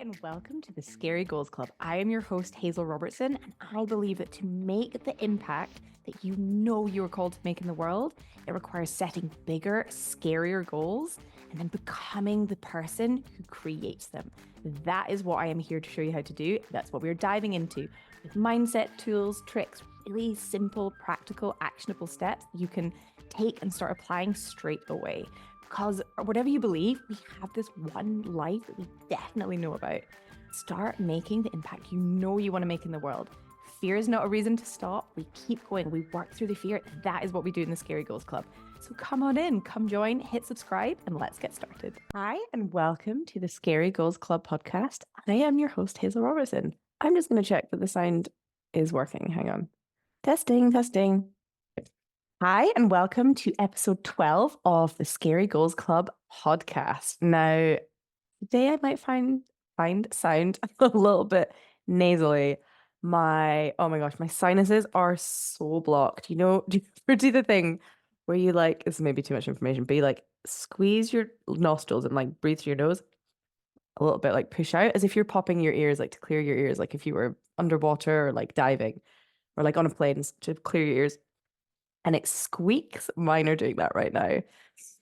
and welcome to the Scary Goals Club. I am your host, Hazel Robertson, and I believe that to make the impact that you know you are called to make in the world, it requires setting bigger, scarier goals and then becoming the person who creates them. That is what I am here to show you how to do. That's what we're diving into with mindset, tools, tricks, really simple, practical, actionable steps you can take and start applying straight away. Because whatever you believe, we have this one life that we definitely know about. Start making the impact you know you want to make in the world. Fear is not a reason to stop. We keep going. We work through the fear. That is what we do in the Scary Goals Club. So come on in, come join, hit subscribe, and let's get started. Hi, and welcome to the Scary Goals Club podcast. I am your host, Hazel Robertson. I'm just going to check that the sound is working. Hang on. Testing. Hi, and welcome to episode 12 of the Scary Goals Club podcast. Now, today I might find sound a little bit nasally. My sinuses are so blocked. You know, do you ever do the thing where you like, this may be too much information, but you like squeeze your nostrils and like breathe through your nose a little bit, like push out as if you're popping your ears, like to clear your ears, like if you were underwater or like diving or like on a plane to clear your ears. And it squeaks. Mine are doing that right now.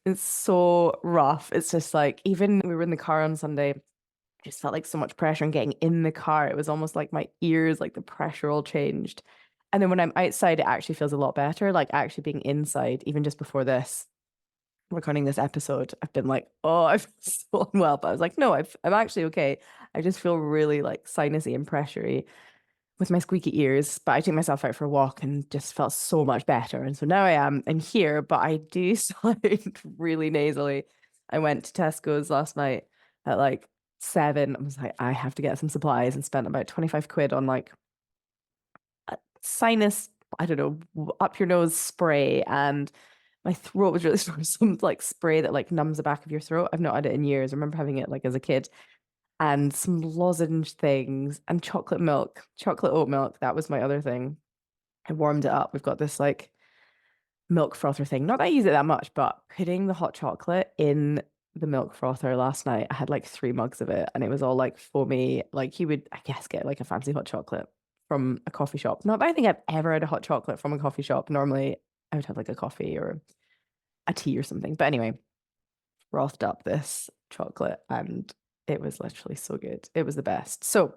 It's so rough. It's just like, even we were in the car on Sunday, I just felt like so much pressure on getting in the car. It was almost like my ears, like the pressure all changed. And then when I'm outside, it actually feels a lot better. Like actually being inside, even just before this, recording this episode, I've been like, oh, I feel so unwell. But I was like, no, I'm actually okay. I just feel really like sinusy and pressury with my squeaky ears, but I took myself out for a walk and just felt so much better. And so now I am in here, but I do sound really nasally. I went to Tesco's last night at like 7. I was like, I have to get some supplies, and spent about 25 quid on like a sinus, I don't know, up your nose spray. And my throat was really sore. Some like spray that like numbs the back of your throat. I've not had it in years. I remember having it like as a kid, and some lozenge things and chocolate oat milk. That was my other thing. I warmed it up. We've got this like milk frother thing. Not that I use it that much, but putting the hot chocolate in the milk frother last night, I had like 3 mugs of it, and it was all like foamy. Like you would, I guess, get like a fancy hot chocolate from a coffee shop. Not that I think I've ever had a hot chocolate from a coffee shop. Normally I would have like a coffee or a tea or something. But anyway, frothed up this chocolate, and it was literally so good. It was the best. So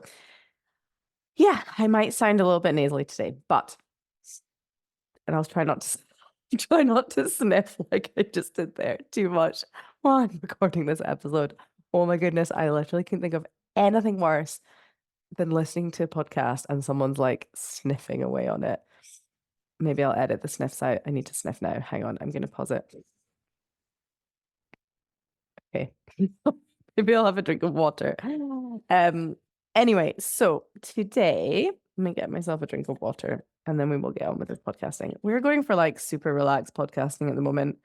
yeah, I might sound a little bit nasally today, and I'll try not to sniff like I just did there too much while I'm recording this episode. Oh my goodness, I literally can't think of anything worse than listening to a podcast and someone's like sniffing away on it. Maybe I'll edit the sniffs out. I need to sniff now. Hang on, I'm going to pause it. Okay. Maybe I'll have a drink of water. Anyway, so today, let me get myself a drink of water and then we will get on with this podcasting. We're going for like super relaxed podcasting at the moment.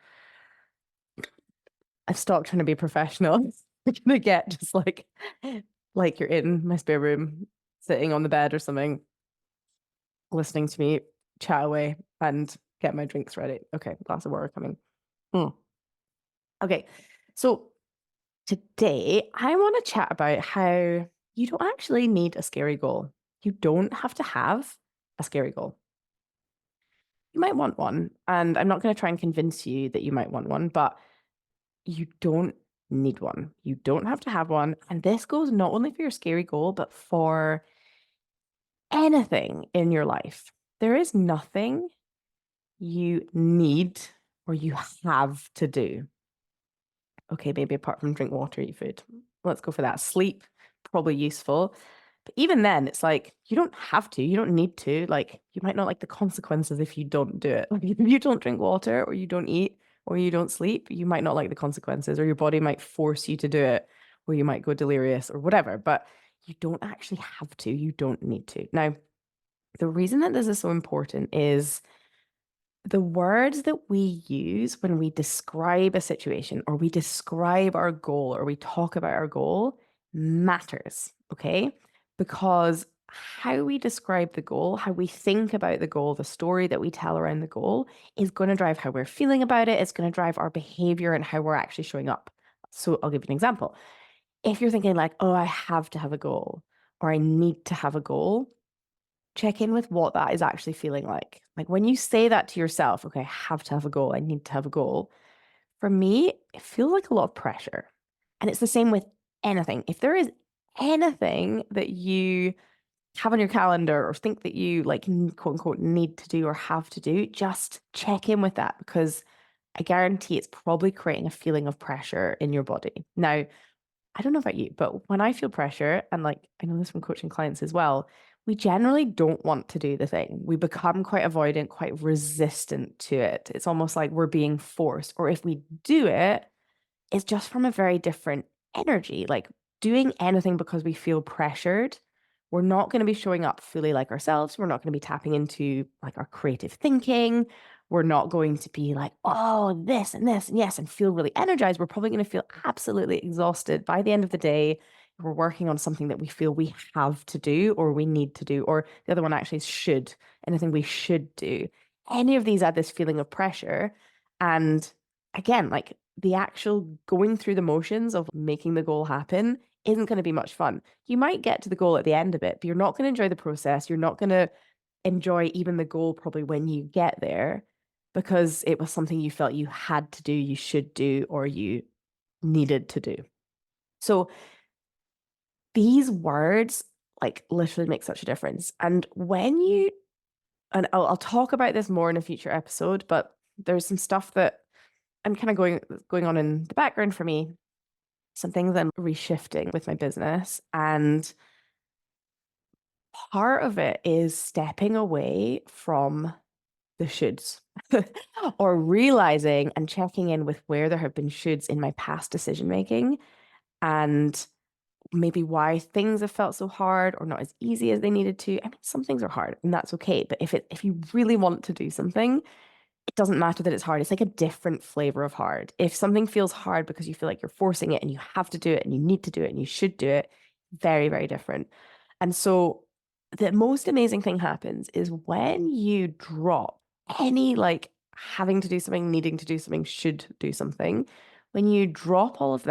I've stopped trying to be professional. We're gonna get just like you're in my spare room, sitting on the bed or something, listening to me chat away and get my drinks ready. Okay, glass of water coming. Okay, so today I want to chat about how you don't actually need a scary goal. You don't have to have a scary goal. You might want one, and I'm not going to try and convince you that you might want one, but you don't need one. You don't have to have one. And this goes not only for your scary goal, but for anything in your life. There is nothing you need or you have to do. Okay, maybe apart from drink water, eat food. Let's go for that. Sleep, probably useful. But even then, it's like, you don't have to, you don't need to. Like, you might not like the consequences if you don't do it. Like, if you don't drink water or you don't eat or you don't sleep, you might not like the consequences, or your body might force you to do it, or you might go delirious or whatever. But you don't actually have to, you don't need to. Now, the reason that this is so important is the words that we use when we describe a situation or we describe our goal or we talk about our goal matters, okay? Because how we describe the goal, how we think about the goal, the story that we tell around the goal is going to drive how we're feeling about it. It's going to drive our behavior and how we're actually showing up. So I'll give you an example. if you're thinking like, oh, I have to have a goal or I need to have a goal, check in with what that is actually feeling like. Like when you say that to yourself, okay, I have to have a goal, I need to have a goal. For me, it feels like a lot of pressure. And it's the same with anything. If there is anything that you have on your calendar or think that you like quote unquote need to do or have to do, just check in with that because I guarantee it's probably creating a feeling of pressure in your body. Now, I don't know about you, but when I feel pressure, and like I know this from coaching clients as well, we generally don't want to do the thing. We become quite avoidant, quite resistant to it. It's almost like we're being forced. Or if we do it, it's just from a very different energy. Like doing anything because we feel pressured, we're not going to be showing up fully like ourselves. We're not going to be tapping into like our creative thinking. We're not going to be like, oh, this and this and yes, and feel really energized. We're probably going to feel absolutely exhausted by the end of the day. We're working on something that we feel we have to do or we need to do, or the other one actually is should, anything we should do. Any of these add this feeling of pressure. And again, like the actual going through the motions of making the goal happen isn't going to be much fun. You might get to the goal at the end of it, but you're not going to enjoy the process. You're not going to enjoy even the goal probably when you get there because it was something you felt you had to do, you should do, or you needed to do. So these words like literally make such a difference. And when you, and I'll talk about this more in a future episode, but there's some stuff that I'm kind of going on in the background for me, some things I'm reshifting with my business. And part of it is stepping away from the shoulds or realizing and checking in with where there have been shoulds in my past decision making and maybe why things have felt so hard or not as easy as they needed to. I mean, some things are hard and that's okay. But if you really want to do something, it doesn't matter that it's hard. It's like a different flavor of hard. If something feels hard because you feel like you're forcing it and you have to do it and you need to do it and you should do it, very, very different. And so the most amazing thing happens is when you drop any like having to do something, needing to do something, should do something, when you drop all of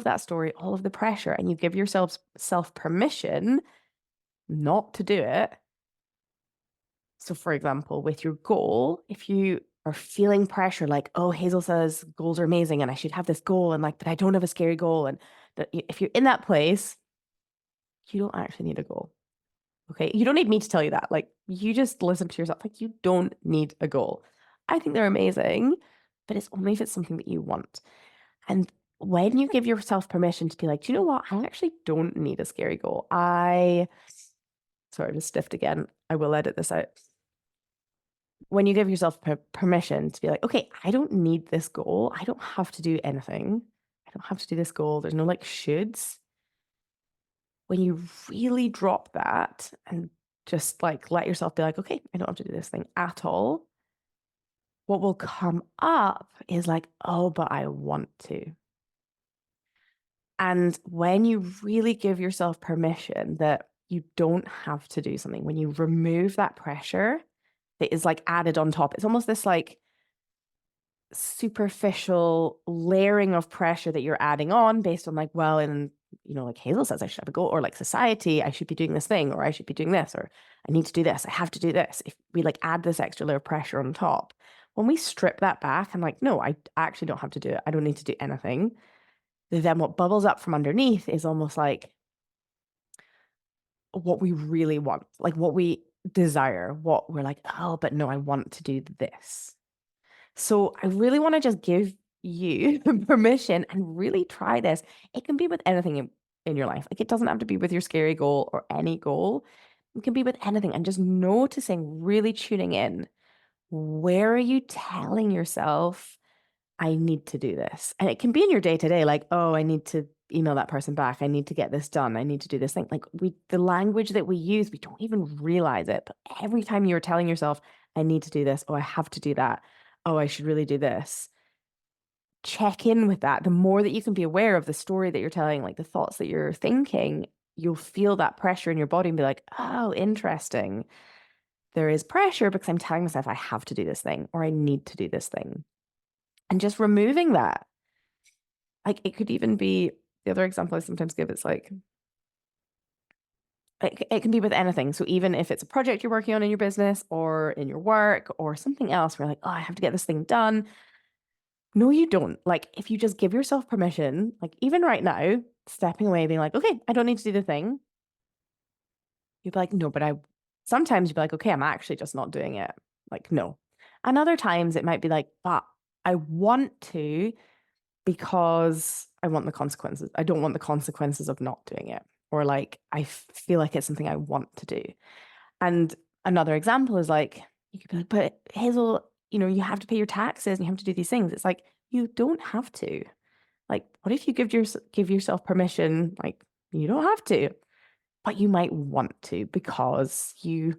that story, all of the pressure, and you give yourself self permission not to do it. So, for example, with your goal, if you are feeling pressure, like, oh, Hazel says goals are amazing and I should have this goal, and like, but I don't have a scary goal. And that if you're in that place, you don't actually need a goal. Okay. You don't need me to tell you that. Like, you just listen to yourself. Like, you don't need a goal. I think they're amazing, but it's only if it's something that you want. And when you give yourself permission to be like, do you know what? I actually don't need a scary goal. Sorry, I just stiffed again. I will edit this out. When you give yourself permission to be like, okay, I don't need this goal. I don't have to do anything. I don't have to do this goal. There's no like shoulds. When you really drop that and just like let yourself be like, okay, I don't have to do this thing at all, what will come up is like, oh, but I want to. And when you really give yourself permission that you don't have to do something, when you remove that pressure that is like added on top, it's almost this like superficial layering of pressure that you're adding on based on like, well, in, you know, like Hazel says I should have a goal, or like society, I should be doing this thing, or I should be doing this, or I need to do this, I have to do this. If we like add this extra layer of pressure on top, when we strip that back and like, no, I actually don't have to do it, I don't need to do anything, then what bubbles up from underneath is almost like what we really want, like what we desire, what we're like, oh, but no, I want to do this. So I really want to just give you permission and really try this. It can be with anything in your life. Like it doesn't have to be with your scary goal or any goal. It can be with anything. And just noticing, really tuning in. Where are you telling yourself, I need to do this? And it can be in your day to day, like, oh, I need to email that person back. I need to get this done. I need to do this thing. Like the language that we use, we don't even realize it. But every time you're telling yourself, I need to do this, oh, I have to do that, oh, I should really do this. Check in with that. The more that you can be aware of the story that you're telling, like the thoughts that you're thinking, you'll feel that pressure in your body and be like, oh, interesting. There is pressure because I'm telling myself I have to do this thing or I need to do this thing. And just removing that. Like it could even be the other example I sometimes give is like, it can be with anything. So even if it's a project you're working on in your business or in your work or something else, where you're like, oh, I have to get this thing done. No, you don't. Like, if you just give yourself permission, like even right now, stepping away, being like, okay, I don't need to do the thing. You'd be like, no, but sometimes you'd be like, okay, I'm actually just not doing it. Like, no. And other times it might be like, but I want to because I want the consequences. I don't want the consequences of not doing it. Or like, I feel like it's something I want to do. And another example is like, you could be like, but Hazel, you have to pay your taxes and you have to do these things. It's like, you don't have to. Like, what if you give yourself permission? Like, you don't have to, but you might want to because you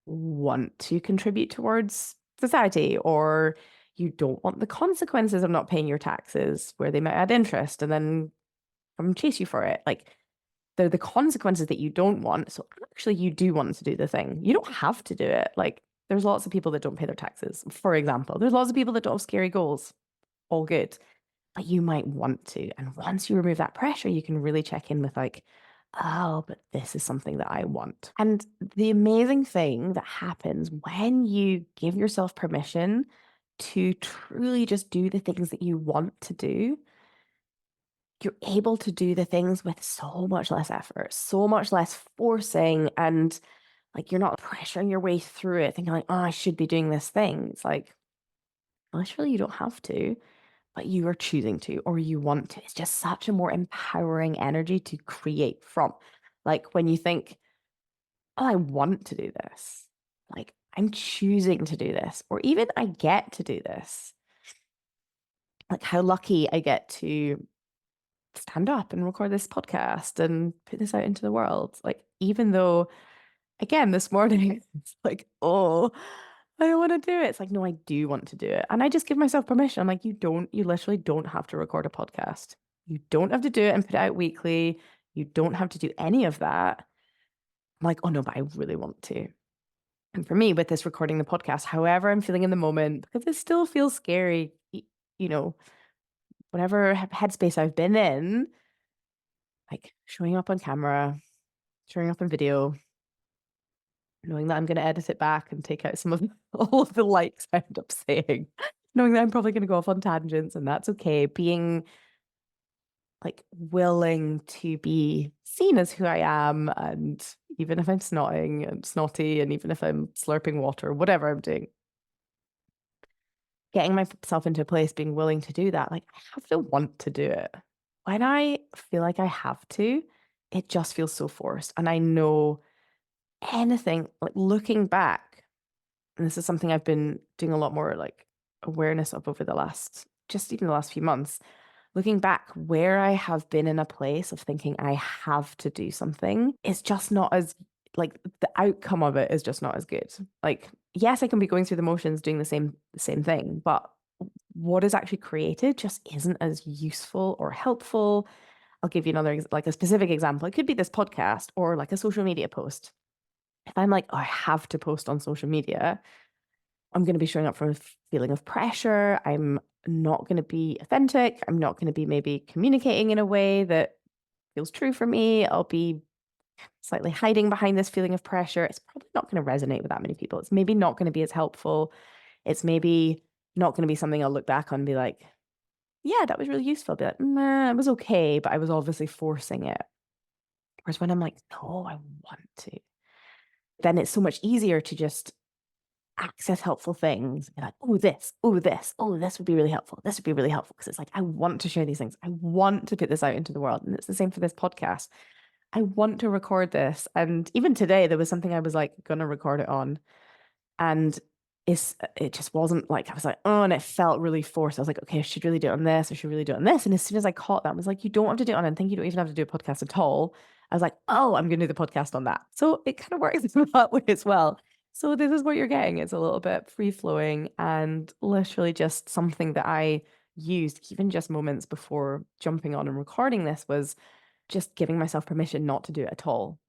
want to contribute towards society, or you don't want the consequences of not paying your taxes, where they might add interest and then come chase you for it. Like, they're the consequences that you don't want. So actually, you do want to do the thing. You don't have to do it. Like, there's lots of people that don't pay their taxes, for example. There's lots of people that don't have scary goals. All good. But you might want to. And once you remove that pressure, you can really check in with like, oh, but this is something that I want. And the amazing thing that happens when you give yourself permission to truly just do the things that you want to do, you're able to do the things with so much less effort, so much less forcing, and like you're not pressuring your way through it, thinking like, oh, I should be doing this thing. It's like, literally, you don't have to, but you are choosing to, or you want to. It's just such a more empowering energy to create from. Like when you think, oh, I want to do this, like I'm choosing to do this, or even I get to do this. Like how lucky I get to stand up and record this podcast and put this out into the world. Like, even though, again, this morning, it's like, oh, I don't want to do it. It's like, no, I do want to do it. And I just give myself permission. I'm like, you literally don't have to record a podcast. You don't have to do it and put it out weekly. You don't have to do any of that. I'm like, oh no, but I really want to. And for me, with this recording the podcast, however I'm feeling in the moment, because it still feels scary, you know, whatever headspace I've been in, like showing up on camera, showing up on video, knowing that I'm going to edit it back and take out some of all of the likes I end up saying, knowing that I'm probably going to go off on tangents and that's okay. Being like willing to be seen as who I am. And even if I'm snotting and snotty, and even if I'm slurping water, whatever I'm doing, getting myself into a place, being willing to do that, like I have to want to do it. When I feel like I have to, it just feels so forced. And I know anything, like looking back, and this is something I've been doing a lot more like awareness of over just even the last few months, looking back where I have been in a place of thinking I have to do something, it's just not as, like the outcome of it is just not as good. Like, yes, I can be going through the motions doing the same thing, but what is actually created just isn't as useful or helpful. I'll give you another, like a specific example. It could be this podcast or like a social media post. If I'm like, oh, I have to post on social media, I'm going to be showing up from a feeling of pressure. I'm not going to be authentic. I'm not going to be maybe communicating in a way that feels true for me. I'll be slightly hiding behind this feeling of pressure. It's probably not going to resonate with that many people. It's maybe not going to be as helpful. It's maybe not going to be something I'll look back on and be like, yeah, that was really useful. I'll be like, nah, it was okay, but I was obviously forcing it. Whereas when I'm like, no, I want to, then it's so much easier to just access helpful things. Be like, oh, this would be really helpful. This would be really helpful. Because it's like, I want to share these things. I want to put this out into the world. And it's the same for this podcast. I want to record this. And even today, there was something I was like going to record it on. And it just wasn't like, I was like, oh, and it felt really forced. I was like, okay, I should really do it on this. I should really do it on this. And as soon as I caught that, I was like, you don't have to do it on anything. You don't even have to do a podcast at all. I was like, oh, I'm going to do the podcast on that. So it kind of works that way as well. So this is what you're getting. It's a little bit free flowing and literally just something that I used even just moments before jumping on and recording this was just giving myself permission not to do it at all.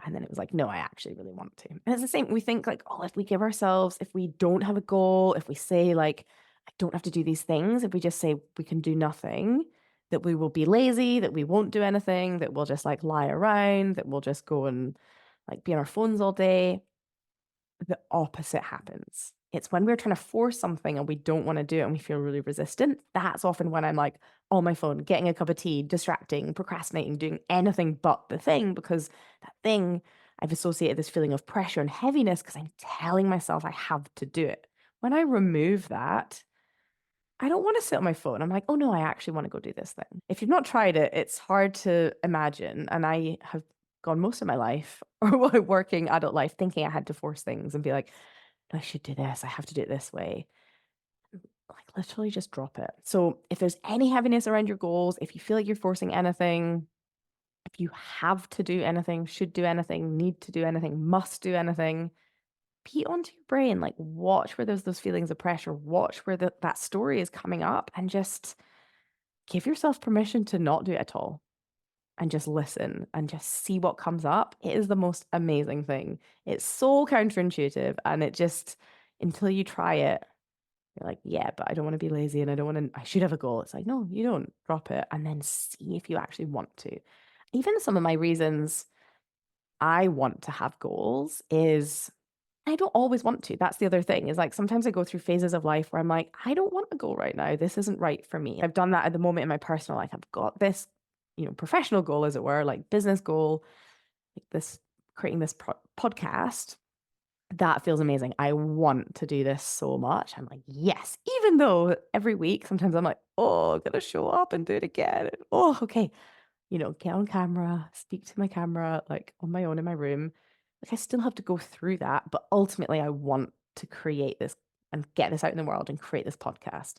And then it was like, no, I actually really want to. And it's the same. We think like, oh, if we don't have a goal, if we say like, I don't have to do these things, if we just say we can do nothing, that we will be lazy, that we won't do anything, that we'll just like lie around, that we'll just go and like be on our phones all day. The opposite happens. It's when we're trying to force something and we don't want to do it and we feel really resistant. That's often when I'm like on my phone, getting a cup of tea, distracting, procrastinating, doing anything but the thing, because that thing, I've associated this feeling of pressure and heaviness because I'm telling myself I have to do it. When I remove that, I don't want to sit on my phone. I'm like, oh no, I actually want to go do this thing. If you've not tried it, it's hard to imagine. And I have gone most of my life or my working adult life thinking I had to force things and be like, I should do this. I have to do it this way. Like literally just drop it. So if there's any heaviness around your goals, if you feel like you're forcing anything, if you have to do anything, should do anything, need to do anything, must do anything, be onto your brain. Like watch where there's those feelings of pressure, watch where that story is coming up and just give yourself permission to not do it at all and just listen and just see what comes up. It is the most amazing thing. It's so counterintuitive and it just, until you try it, you're like, yeah, but I don't want to be lazy and I don't want to, I should have a goal. It's like, no, you don't. Drop it and then see if you actually want to. Even some of my reasons I want to have goals is I don't always want to. That's the other thing is like sometimes I go through phases of life where I'm like, I don't want a goal right now. This isn't right for me. I've done that at the moment in my personal life. I've got this, professional goal, as it were, like business goal, like this creating this podcast. That feels amazing. I want to do this so much. I'm like, yes, even though every week sometimes I'm like, oh, I'm gonna show up and do it again. And, oh, okay, get on camera, speak to my camera, like on my own in my room. Like I still have to go through that, but ultimately I want to create this and get this out in the world and create this podcast.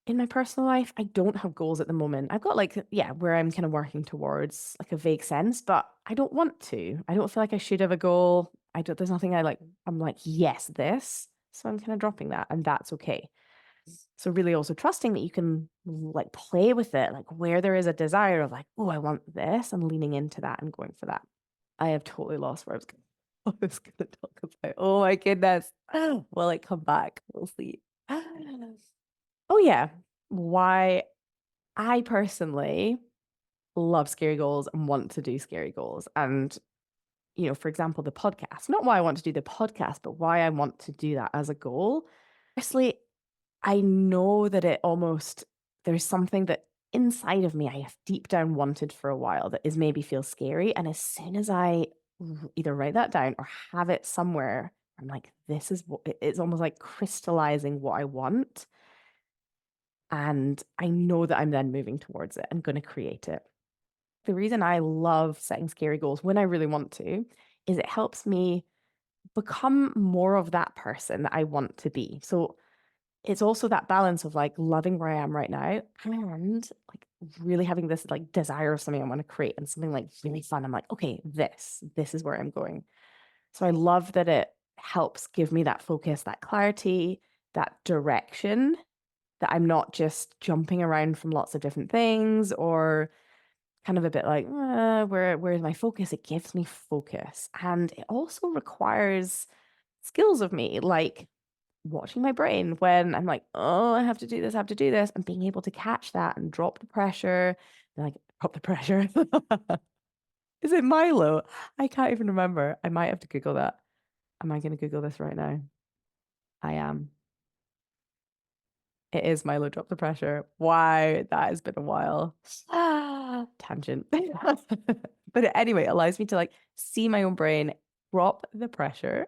In my personal life, I don't have goals at the moment. I've got like, yeah, where I'm kind of working towards like a vague sense, but I don't want to. I don't feel like I should have a goal. There's nothing I'm like, yes, this. So I'm kind of dropping that and that's okay. So really also trusting that you can like play with it, like where there is a desire of like, oh, I want this and leaning into that and going for that. I have totally lost where I was gonna talk about. Oh my goodness. Will it come back? We'll see. Oh yeah. Why I personally love scary goals and want to do scary goals. And, for example, the podcast, not why I want to do the podcast, but why I want to do that as a goal. Firstly, I know that there's something that inside of me I have deep down wanted for a while that is maybe feels scary. And as soon as I either write that down or have it somewhere, I'm like, this is what it's almost like crystallizing what I want. And I know that I'm then moving towards it and going to create it. The reason I love setting scary goals when I really want to is it helps me become more of that person that I want to be. So it's also that balance of like loving where I am right now and like really having this like desire of something I want to create and something like really fun. I'm like, okay, this is where I'm going. So I love that it helps give me that focus, that clarity, that direction, that I'm not just jumping around from lots of different things or kind of a bit like, where's my focus? It gives me focus. And it also requires skills of me, like watching my brain when I'm like, oh, I have to do this, I have to do this, and being able to catch that and drop the pressure. Like, drop the pressure. Is it Milo? I can't even remember. I might have to Google that. Am I going to Google this right now? I am. It is Milo Drop the Pressure. Why? That has been a while. Tangent. But anyway, it allows me to like see my own brain, drop the pressure.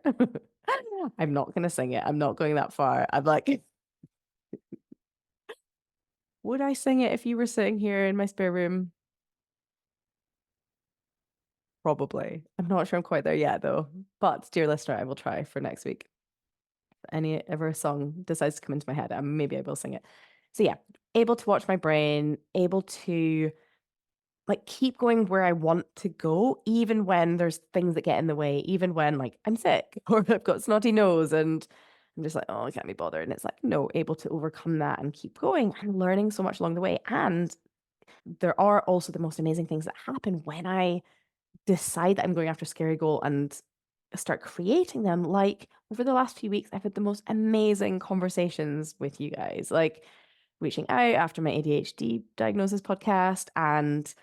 I'm not going to sing it. I'm not going that far. I'm like, would I sing it if you were sitting here in my spare room? Probably. I'm not sure I'm quite there yet though. But dear listener, I will try for next week. If any ever song decides to come into my head, maybe I will sing it. So yeah, able to watch my brain, able to like keep going where I want to go, even when there's things that get in the way, even when like I'm sick or I've got snotty nose and I'm just like, oh, I can't be bothered. And it's like, no, able to overcome that and keep going and learning so much along the way. And there are also the most amazing things that happen when I decide that I'm going after scary goal and start creating them. Like over the last few weeks, I've had the most amazing conversations with you guys. Like reaching out after my ADHD diagnosis podcast, and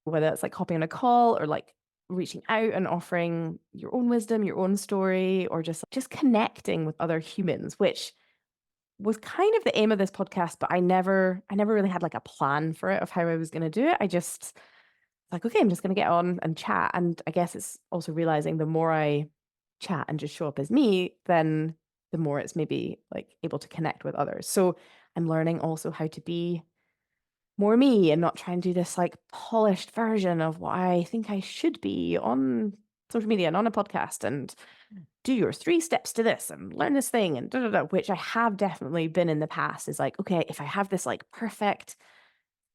whether it's like hopping on a call or like reaching out and offering your own wisdom, your own story, or just connecting with other humans, which was kind of the aim of this podcast, but I never really had like a plan for it of how I was going to do it. I just like, okay, I'm just going to get on and chat. And I guess it's also realizing the more I chat and just show up as me, then the more it's maybe like able to connect with others. So I'm learning also how to be more me and not try and do this like polished version of what I think I should be on social media and on a podcast and do your 3 steps to this and learn this thing and da da da, which I have definitely been in the past is like, okay, if I have this like perfect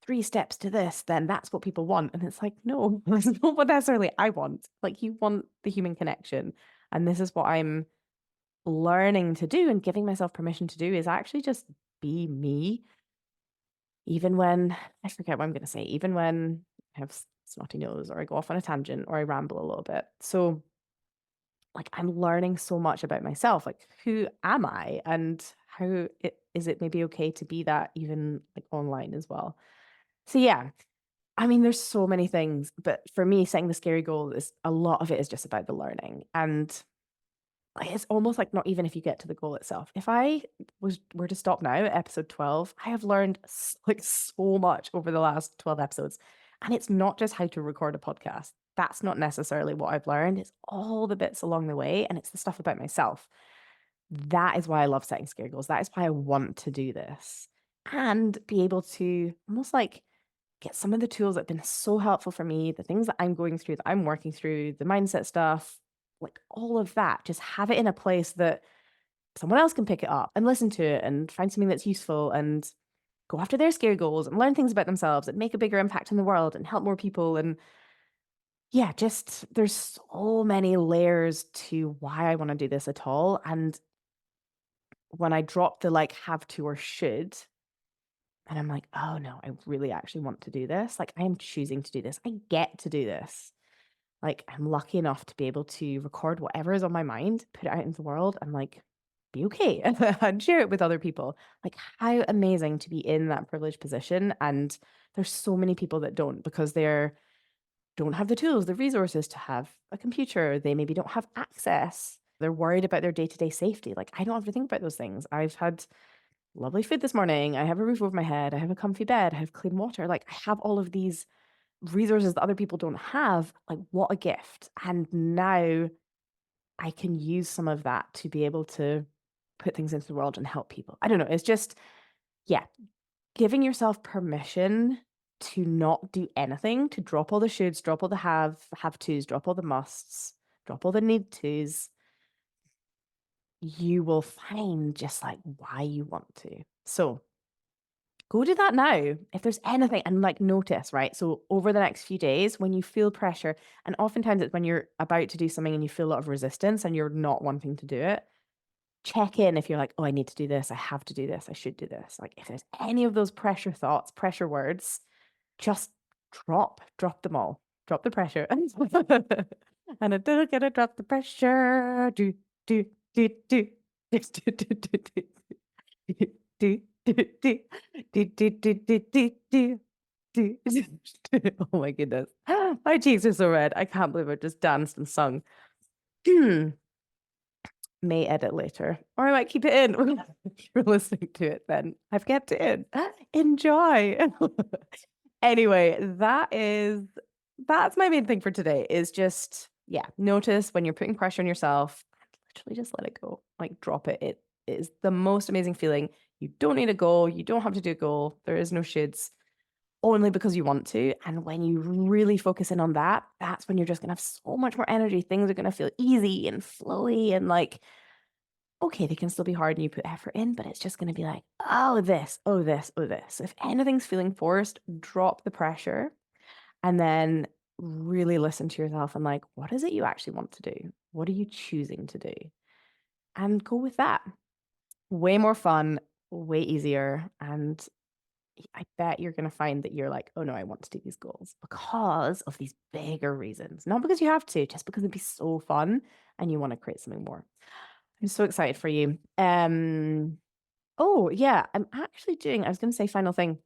3 steps to this, then that's what people want. And it's like, no, that's not what necessarily I want. Like you want the human connection. And this is what I'm learning to do and giving myself permission to do is actually just be me. Even when I forget what I'm gonna say, even when I have snotty nose or I go off on a tangent or I ramble a little bit. So like I'm learning so much about myself. Like who am I and is it maybe okay to be that even like online as well? So yeah, I mean, there's so many things, but for me, setting the scary goal is a lot of it is just about the learning. And like, it's almost like not even if you get to the goal itself. If I were to stop now at episode 12, I have learned like so much over the last 12 episodes. And it's not just how to record a podcast. That's not necessarily what I've learned. It's all the bits along the way, and it's the stuff about myself. That is why I love setting scary goals. That is why I want to do this and be able to almost like get some of the tools that have been so helpful for me, the things that I'm going through, that I'm working through, the mindset stuff, like all of that, just have it in a place that someone else can pick it up and listen to it and find something that's useful and go after their scary goals and learn things about themselves and make a bigger impact in the world and help more people. And yeah, just there's so many layers to why I want to do this at all. And when I drop the like have to or should, and I'm like, oh no, I really actually want to do this. Like I am choosing to do this. I get to do this. Like, I'm lucky enough to be able to record whatever is on my mind, put it out into the world, and like be okay and share it with other people. Like, how amazing to be in that privileged position. And there's so many people that don't because they're don't have the tools, the resources to have a computer. They maybe don't have access. They're worried about their day-to-day safety. Like, I don't have to think about those things. I've had lovely food this morning. I have a roof over my head. I have a comfy bed. I have clean water. Like, I have all of these resources that other people don't have. Like, what a gift. And now I can use some of that to be able to put things into the world and help people. I don't know. It's just, yeah, giving yourself permission to not do anything, to drop all the shoulds, drop all the have tos, drop all the musts, drop all the need tos. You will find just like why you want to. So go do that now. If there's anything, and like notice, right? So over the next few days, when you feel pressure, and oftentimes it's when you're about to do something and you feel a lot of resistance and you're not wanting to do it, check in if you're like, oh, I need to do this. I have to do this. I should do this. Like if there's any of those pressure thoughts, pressure words, just drop them all. Drop the pressure. And I don't gotta drop the pressure. Do, do, do. Do, do, do, do, do. Do, do, do, do, do, do, do, do, do, do. Oh my goodness. My cheeks are so red. I can't believe I just danced and sung. May edit later. Or I might keep it in. If you're listening to it, then I've kept it in. Enjoy. Anyway, that's my main thing for today is just, yeah, notice when you're putting pressure on yourself, literally just let it go. Like drop it. It is the most amazing feeling. You don't need a goal. You don't have to do a goal. There is no shoulds only because you want to. And when you really focus in on that, that's when you're just gonna have so much more energy. Things are gonna feel easy and flowy and like, okay, they can still be hard and you put effort in, but it's just gonna be like, oh, this, oh, this, oh, this. If anything's feeling forced, drop the pressure and then really listen to yourself and like, what is it you actually want to do? What are you choosing to do? And go with that. Way more fun, way easier. And I bet you're going to find that you're like, oh no, I want to do these goals because of these bigger reasons. Not because you have to, just because it'd be so fun and you want to create something more. I'm so excited for you. Oh, yeah, I'm actually doing, I was going to say final thing.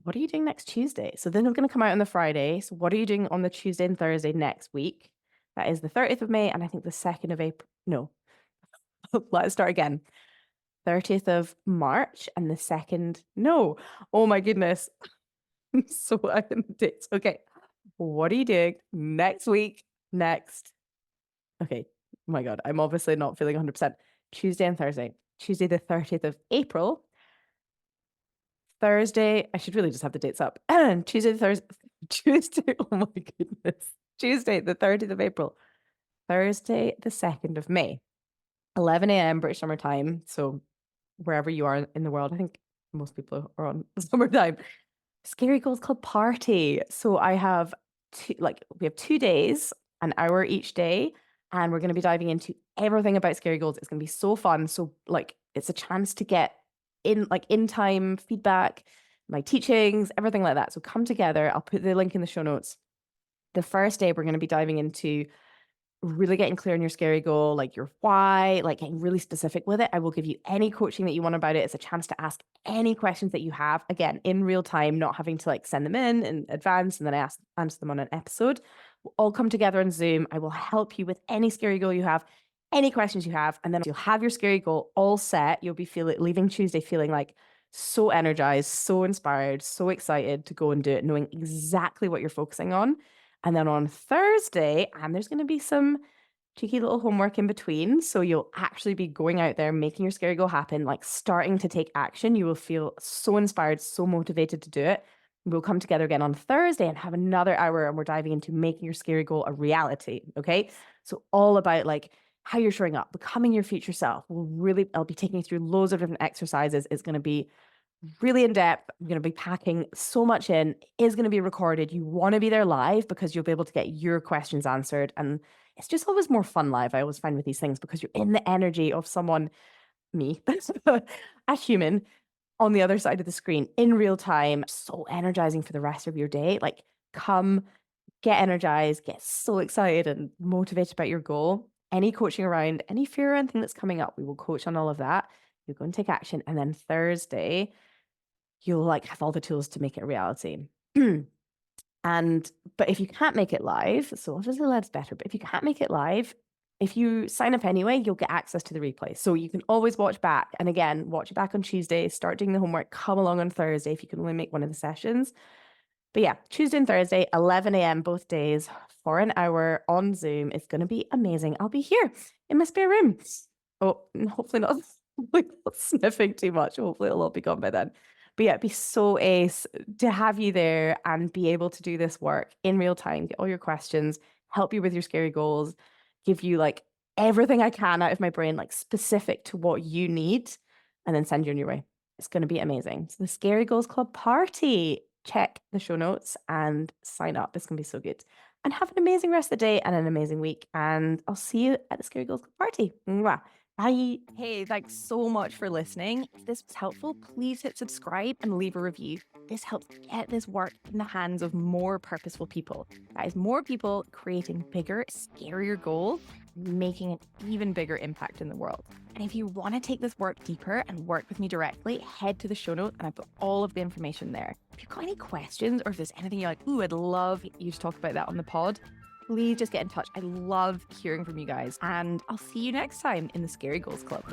What are you doing next Tuesday? So then I'm going to come out on the Friday. So what are you doing on the Tuesday and Thursday next week? That is the 30th of May and I think the 2nd of April. No, let's start again. 30th of March and the 2nd. No. Oh my goodness. So I'm in the dates. Okay. What are you doing next week? Next. Okay. Oh my God. I'm obviously not feeling 100%. Tuesday and Thursday. Tuesday, the 30th of April. Thursday. I should really just have the dates up. And Tuesday, Thursday. Tuesday. Oh my goodness. Tuesday, the 30th of April. Thursday, the 2nd of May. 11 a.m. British Summer Time. So wherever you are in the world, I think most people are on summertime. Scary Goals Club party. So I have we have 2 days, an hour each day, and we're going to be diving into everything about Scary Goals. It's going to be so fun. So it's a chance to get in time feedback, my teachings, everything like that. So come together. I'll put the link in the show notes. The first day we're going to be diving into really getting clear on your scary goal, like your why, like getting really specific with it. I will give you any coaching that you want about it. It's a chance to ask any questions that you have, again, in real time, not having to send them in advance and then answer them on an episode. We'll all come together on Zoom. I will help you with any scary goal you have, any questions you have, and then you'll have your scary goal all set. You'll be leaving Tuesday feeling like so energized, so inspired, so excited to go and do it, knowing exactly what you're focusing on. And then on Thursday, and there's going to be some cheeky little homework in between. So you'll actually be going out there, making your scary goal happen, starting to take action. You will feel so inspired, so motivated to do it. We'll come together again on Thursday and have another hour, and we're diving into making your scary goal a reality. Okay. So all about how you're showing up, becoming your future self. I'll be taking you through loads of different exercises. It's going to be really in depth. I'm going to be packing so much in. It is going to be recorded. You want to be there live because you'll be able to get your questions answered. And it's just always more fun live. I always find with these things because you're in the energy of someone, me, a human on the other side of the screen in real time. So energizing for the rest of your day. Come, get energized, get so excited and motivated about your goal. Any coaching around, any fear or anything that's coming up, we will coach on all of that. You go and take action. And then Thursday, you'll have all the tools to make it a reality. But if you can't make it live, so obviously that's better, but if you can't make it live, if you sign up anyway, you'll get access to the replay. So you can always watch back. And again, watch it back on Tuesday, start doing the homework, come along on Thursday if you can only make one of the sessions. But yeah, Tuesday and Thursday, 11 a.m. both days for an hour on Zoom. It's going to be amazing. I'll be here in my spare room. Oh, hopefully not, sniffing too much. Hopefully it'll all be gone by then. But yeah, it'd be so ace to have you there and be able to do this work in real time, get all your questions, help you with your scary goals, give you everything I can out of my brain, specific to what you need, and then send you on your way. It's going to be amazing. So the Scary Goals Club party. Check the show notes and sign up. It's going to be so good. And have an amazing rest of the day and an amazing week. And I'll see you at the Scary Goals Club party. Mwah. Bye. Hey, thanks so much for listening. If this was helpful, please hit subscribe and leave a review. This helps get this work in the hands of more purposeful people. That is, more people creating bigger, scarier goals, making an even bigger impact in the world. And if you want to take this work deeper and work with me directly, head to the show notes and I put all of the information there. If you've got any questions or if there's anything you're like, ooh, I'd love you to talk about that on the pod, please just get in touch. I love hearing from you guys. And I'll see you next time in the Scary Goals Club.